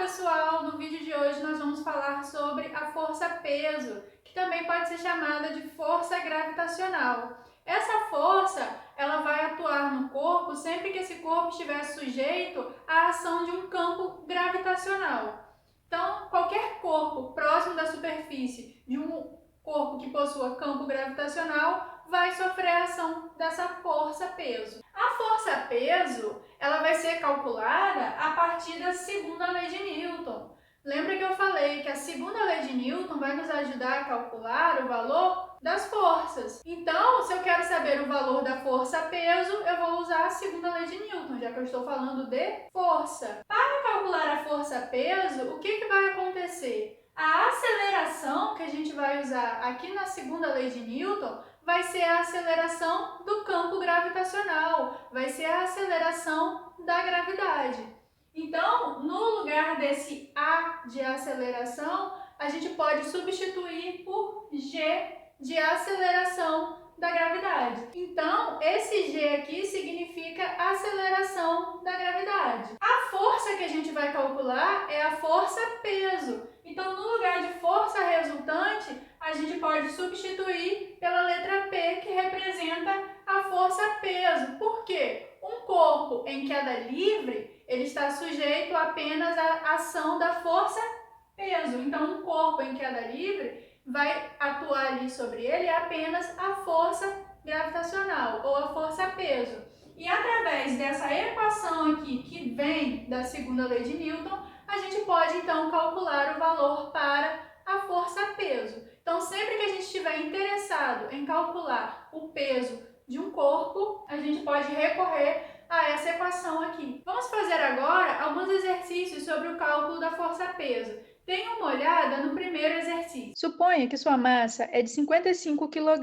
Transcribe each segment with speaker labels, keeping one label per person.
Speaker 1: pessoal! No vídeo de hoje nós vamos falar sobre a força-peso, que também pode ser chamada de força gravitacional. Essa força, ela vai atuar no corpo sempre que esse corpo estiver sujeito à ação de um campo gravitacional. Então, qualquer corpo próximo da superfície de um corpo que possua campo gravitacional vai sofrer a ação dessa força-peso. A força-peso, ela vai ser calculada a partir da segunda lei de Newton. Lembra que eu falei que a segunda lei de Newton vai nos ajudar a calcular o valor das forças. Então, se eu quero saber o valor da força-peso, eu vou usar a segunda lei de Newton, já que eu estou falando de força. Para calcular a força-peso, o que vai acontecer? A aceleração que a gente vai usar aqui na segunda lei de Newton vai ser a aceleração do campo gravitacional, vai ser a aceleração da gravidade. Então, no lugar desse A de aceleração, a gente pode substituir por G de aceleração da gravidade. Então, esse G aqui significa aceleração da gravidade. A força que a gente vai calcular é a força-peso. Então, no lugar de força resultante, a gente pode substituir pela letra P, que representa a força-peso. Por quê? Um corpo em queda livre, ele está sujeito apenas à ação da força-peso. Então, um corpo em queda livre vai atuar ali sobre ele apenas a força gravitacional ou a força-peso. E através dessa equação aqui, que vem da segunda lei de Newton, a gente pode então calcular o valor para a força-peso. Então, sempre que a gente estiver interessado em calcular o peso de um corpo, a gente pode recorrer a essa equação aqui. Vamos fazer agora alguns exercícios sobre o cálculo da força-peso. Dê uma olhada no primeiro exercício.
Speaker 2: Suponha que sua massa é de 55 kg.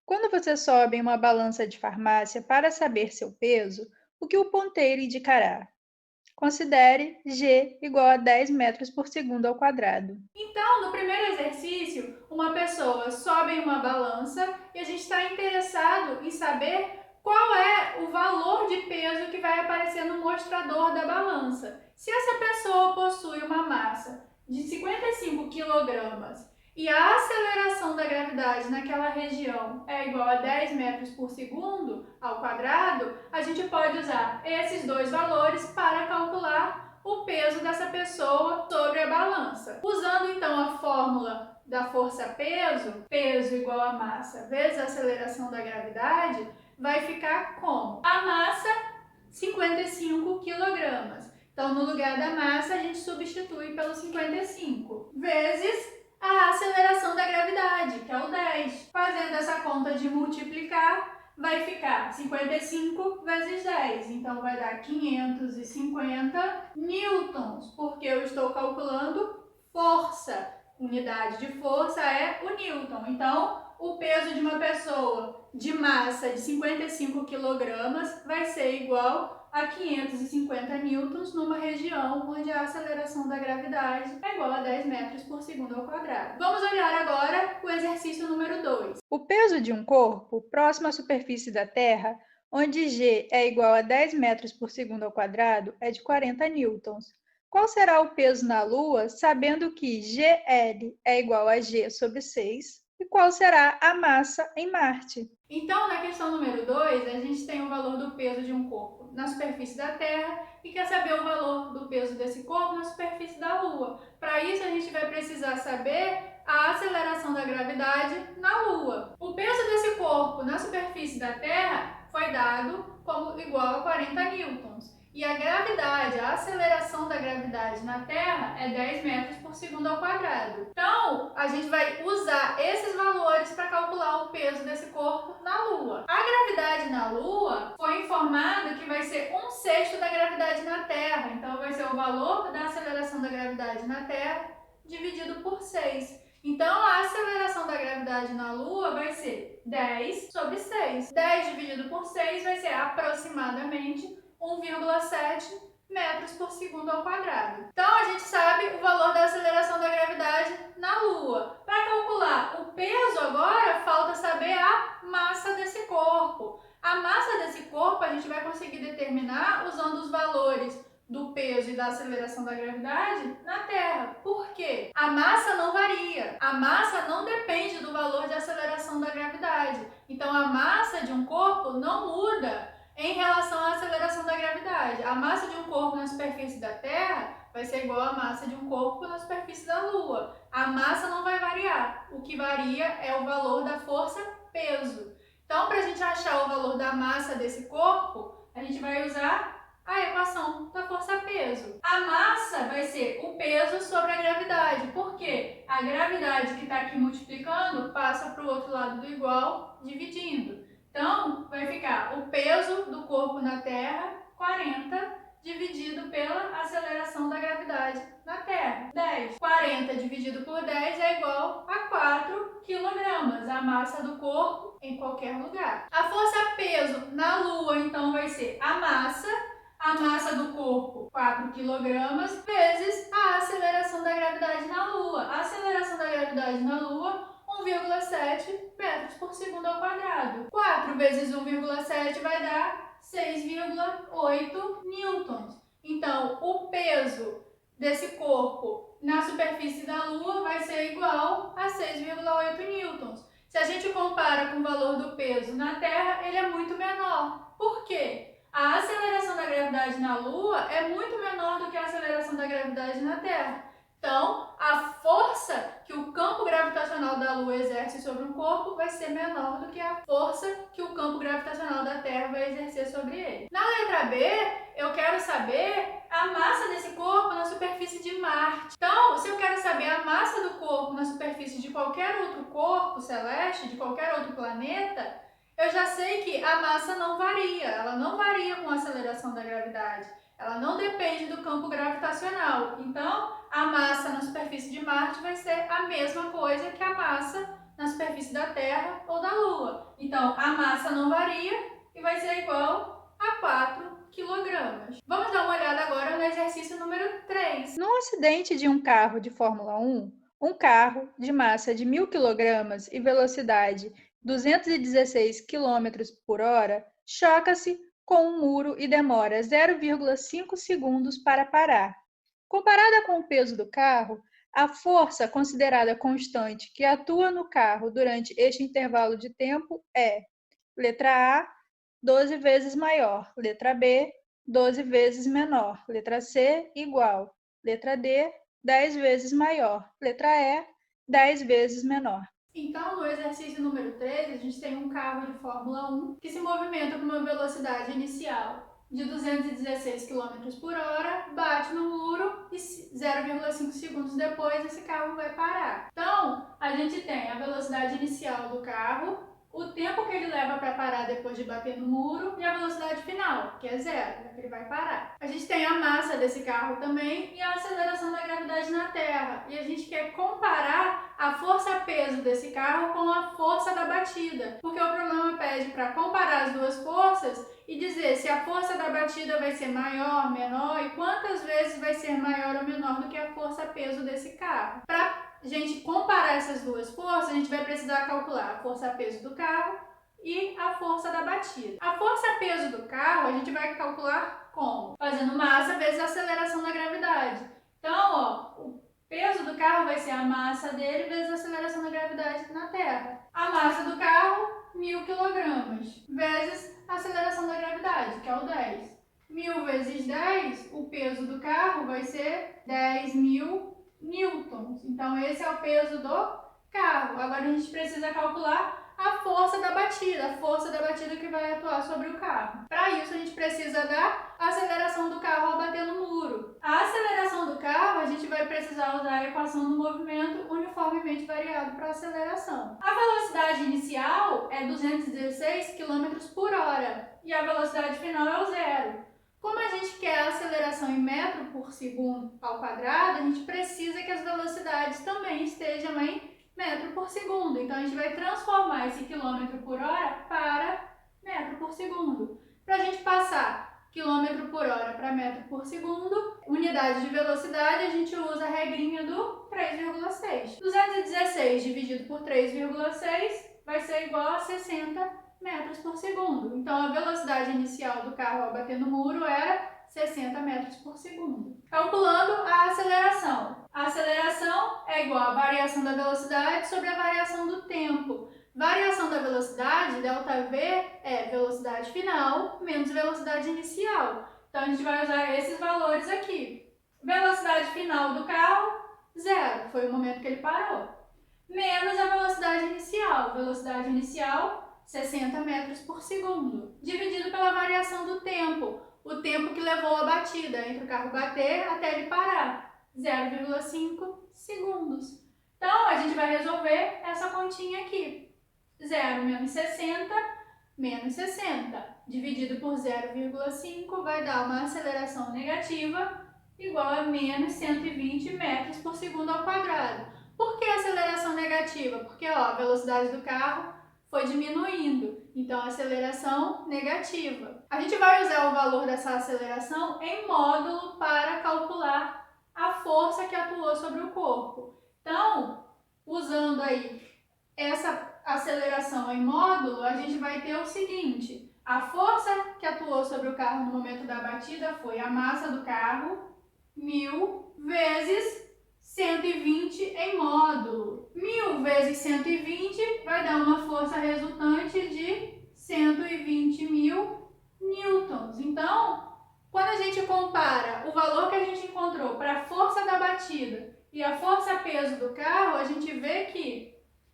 Speaker 2: Quando você sobe em uma balança de farmácia para saber seu peso, o que o ponteiro indicará? Considere G igual a 10 metros por segundo ao quadrado.
Speaker 1: Então, no primeiro exercício, uma pessoa sobe em uma balança e a gente está interessado em saber qual é o valor de peso que vai aparecer no mostrador da balança. Se essa pessoa possui uma massa de 55 kg e a aceleração da gravidade naquela região é igual a 10 metros por segundo ao quadrado, a gente pode usar esses dois valores para calcular o peso dessa pessoa sobre a balança. Usando então a fórmula da força-peso, peso igual a massa vezes a aceleração da gravidade, vai ficar como? A massa, 55 kg. Então, no lugar da massa, a gente substitui pelo 55, vezes a aceleração da gravidade, que é o 10. Fazendo essa conta de multiplicar, vai ficar 55 vezes 10, então vai dar 550 newtons, porque eu estou calculando força. Unidade de força é o newton. Então, o peso de uma pessoa de massa de 55 kg vai ser igual a 550 newtons numa região onde a aceleração da gravidade é igual a 10 metros por segundo ao quadrado. Vamos olhar agora o exercício número 2.
Speaker 2: O peso de um corpo próximo à superfície da Terra, onde G é igual a 10 metros por segundo ao quadrado, é de 40 newtons. Qual será o peso na Lua, sabendo que GL é igual a G sobre 6? E qual será a massa em Marte?
Speaker 1: Então, na questão número 2, a gente tem o valor do peso de um corpo na superfície da Terra e quer saber o valor do peso desse corpo na superfície da Lua. Para isso, a gente vai precisar saber a aceleração da gravidade na Lua. O peso desse corpo na superfície da Terra foi dado como igual a 40 newtons. E a gravidade, a aceleração da gravidade na Terra é 10 metros por segundo ao quadrado. Então, a gente vai usar esses valores para calcular o peso desse corpo na Lua. A gravidade na Lua foi informada que vai ser 1/6 da gravidade na Terra. Então, vai ser o valor da aceleração da gravidade na Terra dividido por 6. Então, a aceleração da gravidade na Lua vai ser 10 sobre 6. 10 dividido por 6 vai ser aproximadamente 1,7 metros por segundo ao quadrado. Então, a gente sabe o valor da aceleração da gravidade na Lua. Para calcular o peso agora, falta saber a massa desse corpo. A massa desse corpo a gente vai conseguir determinar usando os valores do peso e da aceleração da gravidade na Terra. Por quê? A massa não varia. A massa não depende do valor de aceleração da gravidade. Então, a massa de um corpo não muda em relação à aceleração da gravidade. A massa de um corpo na superfície da Terra vai ser igual à massa de um corpo na superfície da Lua. A massa não vai variar. O que varia é o valor da força-peso. Então, para a gente achar o valor da massa desse corpo, a gente vai usar a equação da força-peso. A massa vai ser o peso sobre a gravidade. Por quê? A gravidade que está aqui multiplicando passa para o outro lado do igual, dividindo. Então, vai ficar o peso do corpo na Terra, 40, dividido pela aceleração da gravidade na Terra, 10. 40 dividido por 10 é igual a 4 kg, a massa do corpo em qualquer lugar. A força-peso na Lua, então, vai ser a massa do corpo, 4 kg, vezes a aceleração da gravidade na Lua. A aceleração da gravidade na Lua, 1,7 metros por segundo ao quadrado. 4 vezes 1,7 vai dar 6,8 newtons. Então, o peso desse corpo na superfície da Lua vai ser igual a 6,8 newtons. Se a gente compara com o valor do peso na Terra, ele é muito menor. Por quê? A aceleração da gravidade na Lua é muito menor do que a aceleração da gravidade na Terra. Então, a força que o campo gravitacional da Lua exerce sobre um corpo vai ser menor do que a força que o campo gravitacional da Terra vai exercer sobre ele. Na letra B, eu quero saber a massa desse corpo na superfície de Marte. Então, se eu quero saber a massa do corpo na superfície de qualquer outro corpo celeste, de qualquer outro planeta, eu já sei que a massa não varia, ela não varia com a aceleração da gravidade, ela não depende do campo gravitacional. Então, a massa na superfície de Marte vai ser a mesma coisa que a massa na superfície da Terra ou da Lua. Então, a massa não varia e vai ser igual a 4 kg. Vamos dar uma olhada agora no exercício número 3.
Speaker 2: No acidente de um carro de Fórmula 1, um carro de massa de 1.000 kg e velocidade 216 km por hora choca-se com um muro e demora 0,5 segundos para parar. Comparada com o peso do carro, a força considerada constante que atua no carro durante este intervalo de tempo é: letra A, 12 vezes maior, letra B, 12 vezes menor, letra C, igual, letra D, 10 vezes maior, letra E, 10 vezes menor.
Speaker 1: Então, no exercício número 3, a gente tem um carro de Fórmula 1 que se movimenta com uma velocidade inicial de 216 km por hora, bate no muro e 0,5 segundos depois esse carro vai parar. Então, a gente tem a velocidade inicial do carro, o tempo que ele leva para parar depois de bater no muro e a velocidade final, que é 0, que ele vai parar. A gente tem a massa desse carro também e a aceleração da gravidade na Terra. E a gente quer comparar a força-peso desse carro com a força da batida, porque o problema pede para comparar as duas forças e dizer se a força da batida vai ser maior, menor e quantas vezes vai ser maior ou menor do que a força-peso desse carro. Para a gente comparar essas duas forças, a gente vai precisar calcular a força-peso do carro e a força da batida. A força-peso do carro a gente vai calcular como? Fazendo massa vezes a aceleração da gravidade. Então, ó, o peso do carro vai ser a massa dele vezes a aceleração da gravidade na Terra. A massa do carro, 1.000 kg, vezes a aceleração da gravidade, que é o 10. 1.000 vezes 10, o peso do carro vai ser 10.000 newtons. Então, esse é o peso do carro. Agora, a gente precisa calcular a força da batida que vai atuar sobre o carro. Para isso, a gente precisa da aceleração do carro ao bater no muro. A aceleração do carro, a gente vai precisar usar a equação do movimento uniformemente variado para a aceleração. A velocidade inicial é 216 km por hora e a velocidade final é o 0. Como a gente quer a aceleração em metro por segundo ao quadrado, a gente precisa que as velocidades também estejam em metro por segundo. Então, a gente vai transformar esse quilômetro por hora para metro por segundo. Para a gente passar quilômetro por hora para metro por segundo, unidade de velocidade, a gente usa a regrinha do 3,6. 216 dividido por 3,6 vai ser igual a 60 metros por segundo. Então, a velocidade inicial do carro ao bater no muro era 60 metros por segundo. Calculando a aceleração. A aceleração é igual à variação da velocidade sobre a variação do tempo. Variação da velocidade, ΔV, é velocidade final menos velocidade inicial. Então, a gente vai usar esses valores aqui. Velocidade final do carro, 0, foi o momento que ele parou. Menos a velocidade inicial. Velocidade inicial, 60 metros por segundo. Dividido pela variação do tempo. O tempo que levou a batida entre o carro bater até ele parar. 0,5 segundos. Então, a gente vai resolver essa continha aqui. 0 menos 60, menos 60. Dividido por 0,5 vai dar uma aceleração negativa igual a menos 120 metros por segundo ao quadrado. Por que aceleração negativa? Porque a velocidade do carro foi diminuindo, então aceleração negativa. A gente vai usar o valor dessa aceleração em módulo para calcular a força que atuou sobre o corpo. Então, usando aí essa aceleração em módulo, a gente vai ter o seguinte: a força que atuou sobre o carro no momento da batida foi a massa do carro, 1000 vezes 120 em módulo. 1000 vezes 120 vai dar uma força resultante de 120.000 newtons. Então, quando a gente compara o valor que a gente encontrou para a força da batida e a força-peso do carro, a gente vê que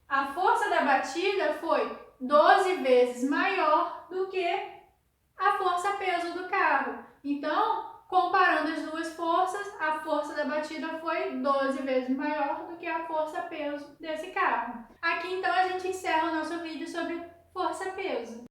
Speaker 1: a força da batida foi 12 vezes maior do que a força-peso do carro. Então, comparando as duas forças, a força da batida foi 12 vezes maior do que a força-peso desse carro. Aqui, então, a gente encerra o nosso vídeo sobre força-peso.